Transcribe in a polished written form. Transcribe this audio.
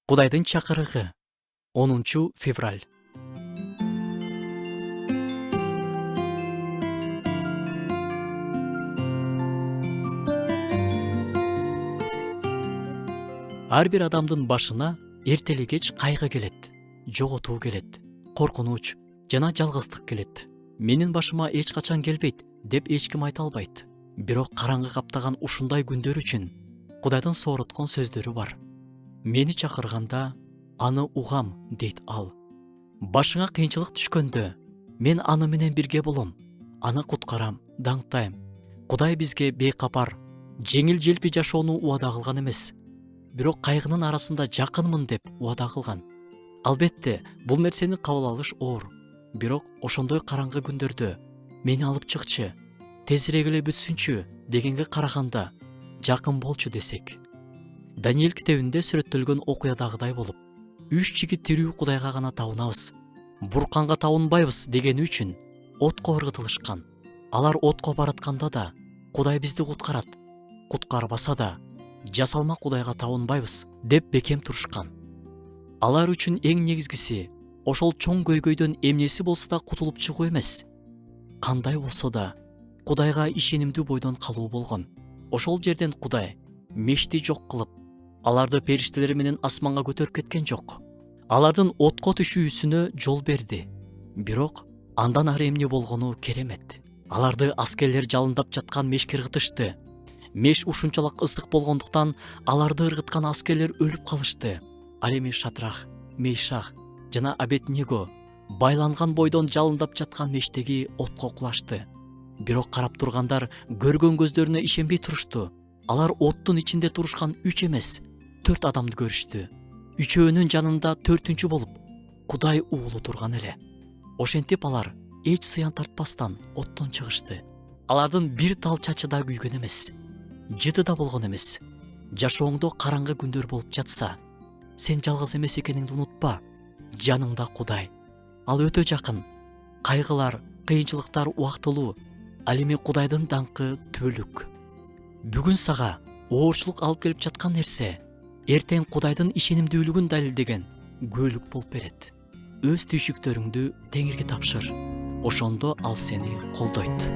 Кудайдын чакырыгы 10 февраль. Ар бир адамдын башына эртели кеч кайгы келет, жоготуу келет, коркунуч жана жалгыздык келет. Менин башыма эч качан келбейт деп эч ким айта албайт. Бирок караңгы каптаган ушундай күндөр үчүн Кудайдын сооруткон сөздөрү бар. Мени чакырганда аны угам, дейт ал. Башыңа кыйынчылык түшкөндө мен аны менен бирге болом. Аны куткарам, даңктайм. Кудай бизге бейкапар, жеңил желпи жашоону убада кылган эмес. Бирок кайгынын арасында жакынмын деп убада кылган. Албетте, бул нерсени кабыл алыш оор. Бирок ошондой караңгы күндөрдө мени алып чыкчы, тезирээк эле бүтсүнчү дегенге караганда жакын болчу десек. Даниил китебинде сүрөттөлгөн окуядагыдай болуп, 3 жигит тирүү Кудайга гана табынабыз, бурканга табынбайбыз дегени үчүн отко ыргытылышкан. Алар отко баратканда да Кудай бизди куткарат, куткарбаса да жасалма Кудайга табынбайбыз деп бекем турушкан. Алар үчүн эң негизгиси ошол чоң көйгөйдөн эмнеси болсо да кутулуп чыгуу эмес, кандай болсо да Кудайга ишенимдүү бойдон калуу болгон. Ошол жерден Кудай мешти жок кылып, аларды периштелери менен асманга көтөрүп кеткен жок. Алардын отко түшүүсүнө жол берди. Бирок андан ары эмне болгону керемет. Аларды аскерлер жалындап жаткан мешке ыргытышты. Меш ушунчалык ысык болгондуктан аларды ыргыткан аскерлер өлүп калышты. Ал эми Шатрах, Мейшах жана Абеднего байланган бойдон жалындап жаткан мештеги отко кулашты. Бирок карап тургандар көргөн көздөрүнө ишенбей турушту. Алар оттун ичинде турушкан 3 эмес, 4 адамды көрүштү. Үчөөнүн жанында 4-түнчү болуп Кудай уулу турган эле. Ошентип алар эч зыян тартпастан оттон чыгышты. Алардын бир тал чачы да күйгөн эмес, жыты да болгон эмес. Жашооңдо караңгы күндөр болуп жатса, сен жалгыз эмес экениңди унутпа. Жаныңда Кудай. Ал өтө жакын. Кайгылар, кыйынчылыктар убактылуу. Ал эми Кудайдын даңкы түбөлүк. Бүгүн сага оорчулук алып келип жаткан нерсе эртең Кудайдын ишенимдүүлүгүн далилдеген күбөлүк болуп берет. Өз түйшүктөрүңдү Теңирге тапшыр. Ошондо ал сени колдойт.